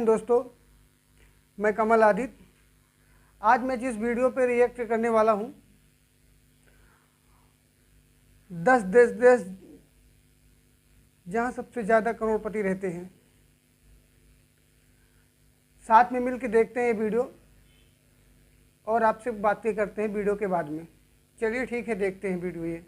दोस्तों, मैं कमल आदित्य। आज मैं जिस वीडियो पर रिएक्ट करने वाला हूं, 10 देश जहां सबसे ज़्यादा करोड़पति रहते हैं। साथ में मिलकर देखते हैं ये वीडियो और आपसे बातें करते हैं वीडियो के बाद में। चलिए ठीक है, देखते हैं वीडियो ये।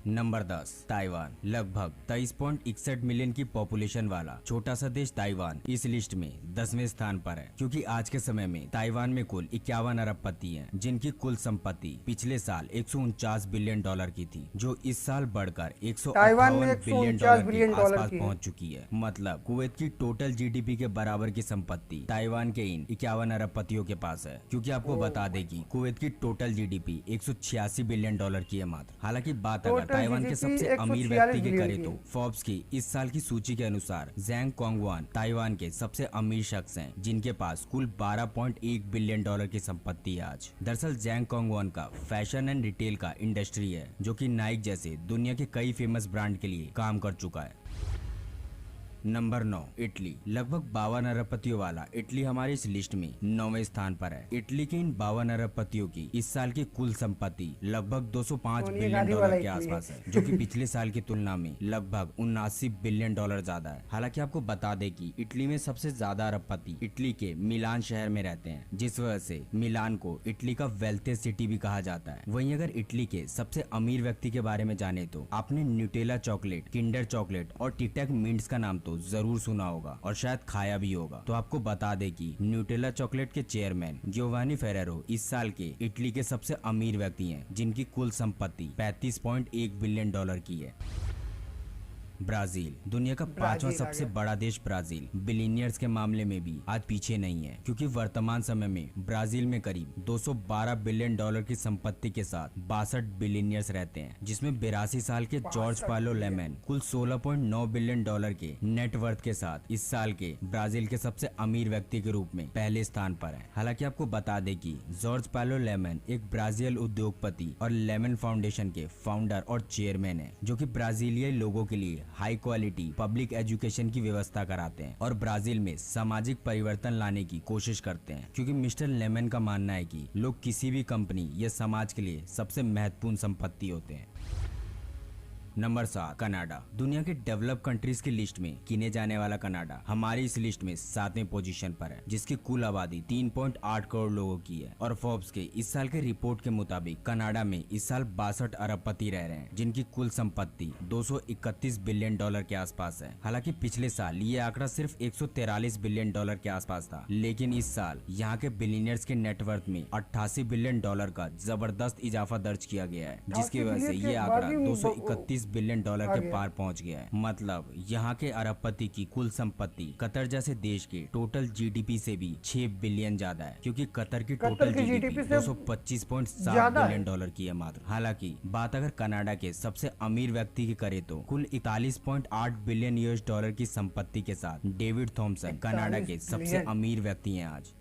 Number 10 Taiwan. लगभग 23.61 मिलियन की पॉपुलेशन वाला छोटा सा देश ताइवान इस लिस्ट में 10वें स्थान पर है, क्योंकि आज के समय में ताइवान में कुल 51 अरबपति हैं, जिनकी कुल संपत्ति पिछले साल 149 बिलियन डॉलर की थी, जो इस साल बढ़कर 158 बिलियन डॉलर के आसपास पहुंच चुकी है। मतलब कुवैत की टोटल जीडीपी के बराबर की संपत्ति ताइवान के इन 51 अरबपतियों के पास है। क्योंकि आपको बता दें कि कुवैत की टोटल जीडीपी 186 बिलियन डॉलर की है मात्र। हालांकि बात अगर ताइवान के सबसे अमीर व्यक्ति की करें तो फोर्ब्स की इस साल की सूची के अनुसार ज़ैंग कोंगवान ताइवान के सबसे अमीर शख्स हैं, जिनके पास कुल 12.1 बिलियन डॉलर की संपत्ति है आज। दरअसल ज़ैंग कोंगवान का फैशन एंड रिटेल का इंडस्ट्री है, जो कि नाइक जैसे दुनिया के कई फेमस ब्रांड के लिए काम कर चुका है। Number 9 Italy. लगभग 52 अरबपतियों वाला इटली हमारे इस लिस्ट में 9वें स्थान पर है। इटली के इन 52 अरबपतियों की इस साल की कुल संपत्ति लगभग 205 बिलियन डॉलर के आसपास है, जो कि पिछले साल की तुलना में लगभग 79 बिलियन डॉलर ज्यादा है। हालांकि आपको बता दें कि इटली में सबसे ज्यादा अरबपति इटली के मिलान शहर में रहते हैं, जिस वजह से मिलान को इटली का वेल्थेस्ट सिटी भी कहा जाता है। वहीं अगर इटली के सबसे अमीर व्यक्ति के बारे में जाने तो आपने न्यूटेला चॉकलेट, किंडर चॉकलेट और टिटेक मिंट्स का नाम तो जरूर सुना होगा और शायद खाया भी होगा। तो आपको बता दें कि न्यूटेला चॉकलेट के चेयरमैन गियोवानी फेरेरो इस साल के इटली के सबसे अमीर व्यक्ति हैं, जिनकी कुल संपत्ति 35.1 बिलियन डॉलर की है। ब्राजील। दुनिया का 5वां सबसे बड़ा देश ब्राजील बिलियनियर्स के मामले में भी आज पीछे नहीं है, क्योंकि वर्तमान समय में ब्राजील में करीब 212 बिलियन डॉलर की संपत्ति के साथ 62 बिलियनियर्स रहते हैं, जिसमें 82 साल के जॉर्ज पालो लेमन कुल 16.9 बिलियन डॉलर के नेटवर्थ के साथ इस साल के ब्राजील के सबसे अमीर व्यक्ति के रूप में पहले स्थान पर है। हालांकि आपको बता दें कि जॉर्ज पालो लेमन एक ब्राजील उद्योगपति और लेमन फाउंडेशन के फाउंडर और चेयरमैन है, जो कि ब्राजीलियाई लोगों के लिए हाई क्वालिटी पब्लिक एजुकेशन की व्यवस्था कराते हैं और ब्राजील में सामाजिक परिवर्तन लाने की कोशिश करते हैं। क्योंकि मिस्टर लेमन का मानना है कि लोग किसी भी कंपनी या समाज के लिए सबसे महत्वपूर्ण संपत्ति होते हैं। Number 7 Canada. दुनिया के डेवलप कंट्रीज की लिस्ट में गिने जाने वाला कनाडा हमारी इस लिस्ट में 7वें पोजीशन पर है, जिसकी कुल आबादी 3.8 करोड़ लोगों की है। और फोर्ब्स के इस साल के रिपोर्ट के मुताबिक कनाडा में इस साल 62 अरबपति रह रहे हैं, जिनकी कुल संपत्ति 231 बिलियन डॉलर के आसपास है। हालांकि पिछले साल ये आंकड़ा सिर्फ 143 बिलियन डॉलर के आसपास था, लेकिन इस साल यहाँ के बिलियनियर्स के नेटवर्थ में 88 बिलियन डॉलर का जबरदस्त इजाफा दर्ज किया गया है, जिसकी वजह से ये आंकड़ा 231 बिलियन डॉलर के पार पहुंच गया है। मतलब यहाँ के अरबपति की कुल संपत्ति कतर जैसे देश के टोटल जीडीपी से भी 6 बिलियन ज्यादा है, क्योंकि कतर की टोटल जीडीपी 225.7 बिलियन डॉलर की है मात्र। हालांकि बात अगर कनाडा के सबसे अमीर व्यक्ति की करे तो कुल 41.8 बिलियन यूएस डॉलर की संपत्ति के साथ डेविड थॉमसन कनाडा के सबसे अमीर व्यक्ति हैं आज।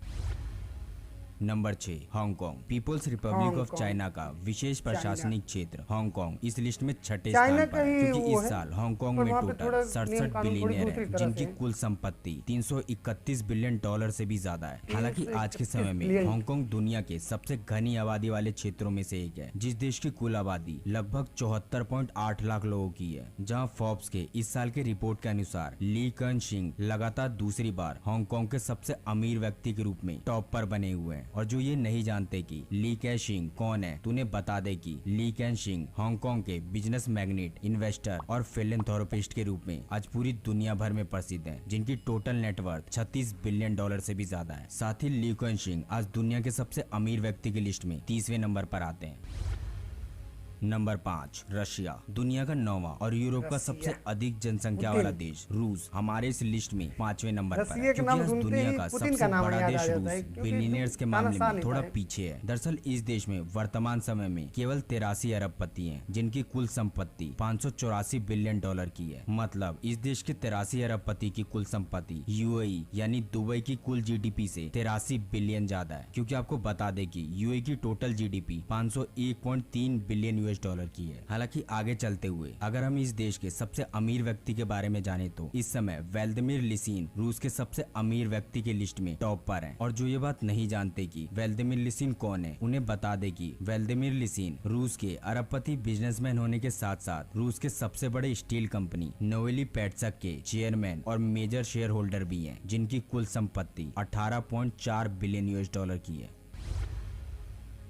Number 6 Hong Kong. People's republic of China का विशेष प्रशासनिक क्षेत्र हांगकांग इस लिस्ट में 6ठे स्थान पर है, क्योंकि इस साल हांगकांग में टोटल 67 बिलियनियर हैं, जिनकी कुल संपत्ति 331 बिलियन डॉलर से भी ज्यादा है। हालांकि आज के समय में हांगकांग दुनिया के सबसे घनी आबादी वाले क्षेत्रों में से एक है, जिस देश की कुल आबादी लगभग 74.8 लाख लोगों की है। जहाँ फोर्ब्स के इस साल के रिपोर्ट के अनुसार ली केन शिंग लगातार दूसरी बार हांगकांग के सबसे अमीर व्यक्ति के रूप में टॉप पर बने हुए हैं। और जो ये नहीं जानते कि ली केन शिंग कौन है, तो उन्हें बता दे कि ली केन शिंग हांगकांग के बिजनेस मैग्नेट, इन्वेस्टर और फिलैंथ्रोपिस्ट के रूप में आज पूरी दुनिया भर में प्रसिद्ध हैं, जिनकी टोटल नेटवर्थ 36 बिलियन डॉलर से भी ज्यादा है। साथ ही ली केन शिंग आज दुनिया के सबसे अमीर व्यक्ति की लिस्ट में 30वें नंबर पर आते हैं। Number 5 Russia. दुनिया का 9वां और यूरोप का सबसे अधिक जनसंख्या वाला देश रूस हमारे इस लिस्ट में 5वें नंबर पर है, क्योंकि आज दुनिया का सबसे बड़ा देश रूस बिलियनियर्स के मामले में थोड़ा पीछे है। दरअसल इस देश में वर्तमान समय में केवल 83 अरबपति हैं, जिनकी कुल संपत्ति 584 बिलियन डॉलर की है। मतलब इस देश के 83 अरबपति की कुल संपत्ति यूएई यानी दुबई की कुल जीडीपी से 83 बिलियन ज्यादा है। क्योंकि आपको बता दें कि यूएई की total GDP 501.3 billion US dollar की है। हालांकि आगे चलते हुए अगर हम इस देश के सबसे अमीर व्यक्ति के बारे में जाने तो इस समय व्लादिमीर लिसिन रूस के सबसे अमीर व्यक्ति की लिस्ट में टॉप पर हैं। और जो ये बात नहीं जानते कि व्लादिमीर लिसिन कौन है, उन्हें बता दे कि व्लादिमीर लिसिन रूस के अरबपति बिजनेसमैन होने के साथ साथ रूस के सबसे बड़े स्टील कंपनी नोवेली पेट्सक के चेयरमैन और मेजर शेयर होल्डर भी हैं, जिनकी कुल संपत्ति 18.4 बिलियन US डॉलर की है।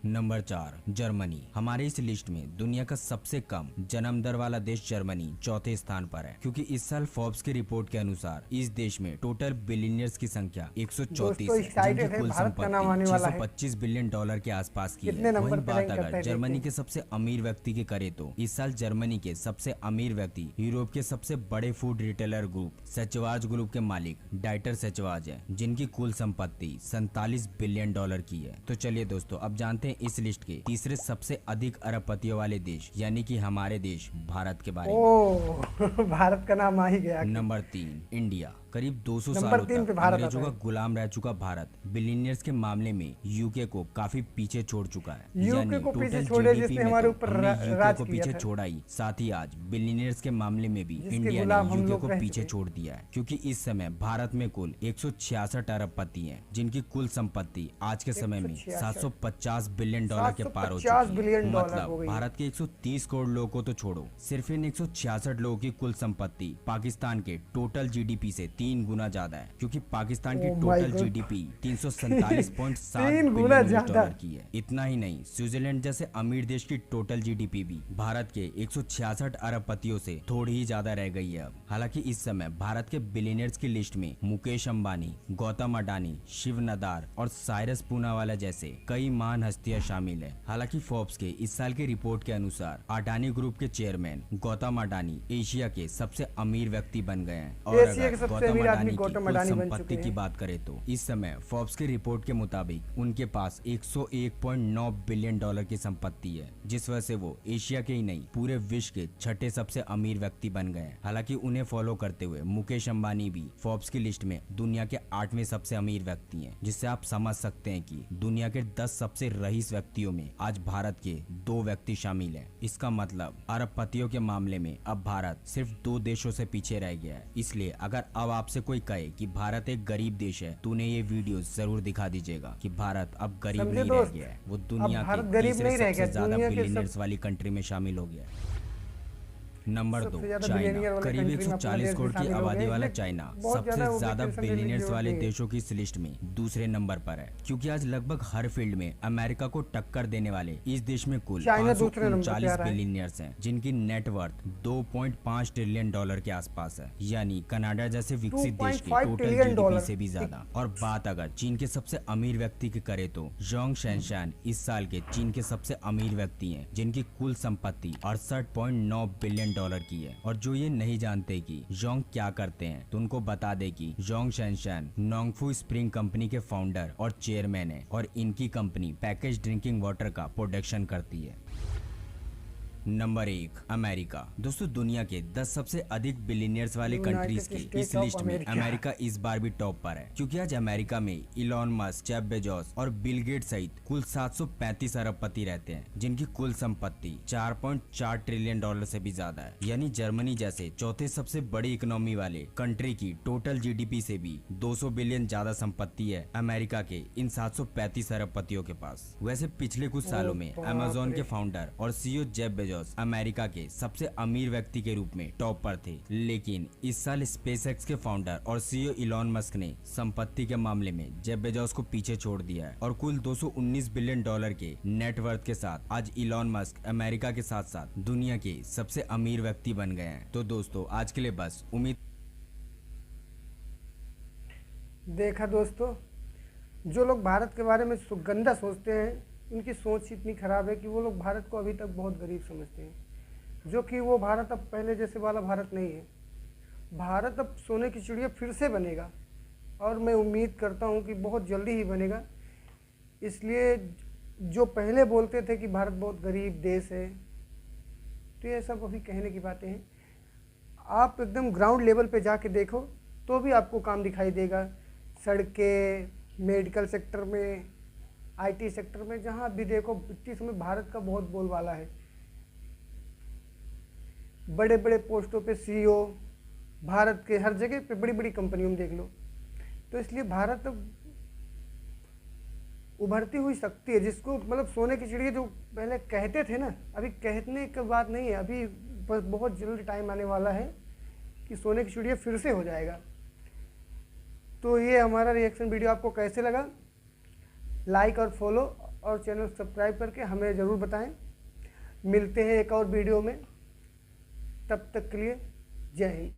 Number 4, Germany. हमारे इस लिस्ट में दुनिया का सबसे कम जन्म दर वाला देश जर्मनी चौथे स्थान पर है, क्योंकि इस साल फोर्ब्स की रिपोर्ट के अनुसार इस देश में टोटल बिलियनियर्स की संख्या 134 है, जिनकी कुल संपत्ति 625 बिलियन डॉलर के आसपास की है। वहीं बात अगर जर्मनी के सबसे अमीर व्यक्ति की करे तो इस साल जर्मनी के सबसे अमीर व्यक्ति यूरोप के सबसे बड़े फूड रिटेलर ग्रुप सेचवाज ग्रुप के मालिक डाइटर सेचवाज है, जिनकी कुल संपत्ति 47 बिलियन डॉलर की है। तो चलिए दोस्तों, अब जानते हैं इस लिस्ट के तीसरे सबसे अधिक अरबपतियों वाले देश यानी कि हमारे देश भारत के बारे में। भारत का नाम आ ही गया। Number 3, India. करीब 200 सालों तक अंग्रेजों का गुलाम रह चुका भारत बिलियनियर्स के मामले में यूके को काफी पीछे छोड़ चुका है। यानी टोटल जीडीपी में हमने यूके को पीछे छोड़ा ही, साथ ही आज बिलियनियर्स के मामले में भी इंडिया ने यूके को पीछे छोड़ दिया है, क्योंकि इस समय भारत में कुल 166 अरबपति हैं, जिनकी कुल संपत्ति आज के समय में 750 बिलियन डॉलर के पार हो चुकी है। मतलब भारत के 130 करोड़ लोगों को तो छोड़ो, सिर्फ इन 166 लोगों की कुल संपत्ति पाकिस्तान के टोटल जीडीपी से 3 गुना ज्यादा है, क्योंकि पाकिस्तान की टोटल जीडीपी 347.7 बिलियन डॉलर की है। इतना ही नहीं, स्विट्जरलैंड जैसे अमीर देश की टोटल जीडीपी भी भारत के 166 अरबपतियों से थोड़ी ही ज्यादा रह गई है अब। हालांकि इस समय भारत के बिलियनियर्स की लिस्ट में मुकेश अंबानी, गौतम अडानी, शिव नदार और साइरस पूनावाला जैसे कई महान हस्तियां शामिल है। हालांकि फोर्ब्स के इस साल की रिपोर्ट के अनुसार अडानी ग्रुप के चेयरमैन गौतम अडानी एशिया के सबसे अमीर व्यक्ति बन गए हैं। और अगर गौतम अडानी की संपत्ति की बात करें तो इस समय फोर्ब्स की रिपोर्ट के मुताबिक उनके पास 101.9 बिलियन डॉलर की संपत्ति है, जिस वजह से वो एशिया के ही नहीं पूरे विश्व के छठे सबसे अमीर व्यक्ति बन गए हैं। हालांकि उन्हें फॉलो करते हुए मुकेश अंबानी भी फोर्ब्स की लिस्ट में दुनिया के 8वें सबसे अमीर व्यक्ति हैं, जिससे आप समझ सकते हैं कि दुनिया के 10 सबसे रईस व्यक्तियों में आज भारत के 2 व्यक्ति शामिल हैं। इसका मतलब अरबपतियों के मामले में अब भारत सिर्फ 2 देशों से पीछे रह गया है। इसलिए अगर अब आपसे कोई कहे कि भारत एक गरीब देश है, तो उन्हें ये वीडियो जरूर दिखा दीजिएगा कि भारत अब गरीब नहीं रह गया है, वो दुनिया के तीसरे सबसे ज्यादा बिलियनियर्स वाली कंट्री में शामिल हो गया है। Number 2, China. करीब 140 करोड़ की आबादी वाला चाइना सबसे ज्यादा बिलियनियर्स वाले देशों की इस लिस्ट में दूसरे नंबर पर है, क्योंकि आज लगभग हर फील्ड में अमेरिका को टक्कर देने वाले इस देश में कुल 539 बिलियनियर्स हैं, जिनकी नेटवर्थ 2.5 ट्रिलियन डॉलर के आसपास है, यानी कनाडा जैसे विकसित देश के टोटल जीडीपी से भी ज्यादा। और बात अगर चीन के सबसे अमीर व्यक्ति की करे तो जोंग शैनशान इस साल के चीन के सबसे अमीर व्यक्ति हैं, जिनकी कुल संपत्ति 68.9 बिलियन डॉलर की है। और जो ये नहीं जानते कि जोंग क्या करते हैं, तो उनको बता दे कि जोंग शैनशान नोंगफू स्प्रिंग कंपनी के फाउंडर और चेयरमैन है, और इनकी कंपनी पैकेज ड्रिंकिंग वाटर का प्रोडक्शन करती है। Number 1, America. दोस्तों, दुनिया के 10 सबसे अधिक बिलियनियर्स वाले कंट्रीज की इस लिस्ट में अमेरिका इस बार भी टॉप पर है, क्योंकि आज अमेरिका में इलॉन मस्क, जेफ बेजोस और बिल गेट्स सहित कुल 735 अरबपति रहते हैं, जिनकी कुल संपत्ति 4.4 ट्रिलियन डॉलर से भी ज्यादा है। यानी जर्मनी जैसे चौथे सबसे बड़ी इकोनॉमी वाले कंट्री की टोटल जीडीपी से भी 200 बिलियन ज्यादा संपत्ति है अमेरिका के इन 735 अरबपतियों के पास। वैसे पिछले कुछ सालों में अमेजोन के फाउंडर और सीईओ जेफ बेजोस अमेरिका के सबसे अमीर व्यक्ति के रूप में टॉप पर थे, लेकिन इस साल स्पेसएक्स के फाउंडर और सीईओ इलॉन मस्क ने संपत्ति के मामले में जेफ बेजोस को पीछे छोड़ दिया है, और कुल 219 बिलियन डॉलर के नेटवर्थ के साथ आज इलॉन मस्क अमेरिका के साथ साथ दुनिया के सबसे अमीर व्यक्ति बन गए हैं। तो दोस्तों, आज के लिए बस उम्मीद। देखा दोस्तों, जो लोग भारत के बारे में गंदा सोचते हैं, उनकी सोच इतनी खराब है कि वो लोग भारत को अभी तक बहुत गरीब समझते हैं, जो कि वो भारत अब पहले जैसे वाला भारत नहीं है। भारत अब सोने की चिड़िया फिर से बनेगा, और मैं उम्मीद करता हूँ कि बहुत जल्दी ही बनेगा। इसलिए जो पहले बोलते थे कि भारत बहुत गरीब देश है, तो ये सब अभी कहने की बातें हैं। आप एकदम ग्राउंड लेवल पे जाके देखो तो भी आपको काम दिखाई देगा। सड़कें, मेडिकल सेक्टर में, आईटी सेक्टर में, जहाँ भी देखो इस समय भारत का बहुत बोलबाला है। बड़े बड़े पोस्टों पे सीईओ, भारत के हर जगह पे बड़ी बड़ी कंपनियों में देख लो। तो इसलिए भारत उभरती हुई शक्ति है, जिसको मतलब सोने की चिड़िया जो पहले कहते थे ना, अभी कहने की बात नहीं है, अभी बस बहुत जल्द टाइम आने वाला है कि सोने की चिड़िया फिर से हो जाएगा। तो ये हमारा रिएक्शन वीडियो आपको कैसे लगा, लाइक और फॉलो और चैनल सब्सक्राइब करके हमें ज़रूर बताएं। मिलते हैं एक और वीडियो में, तब तक के लिए जय हिंद।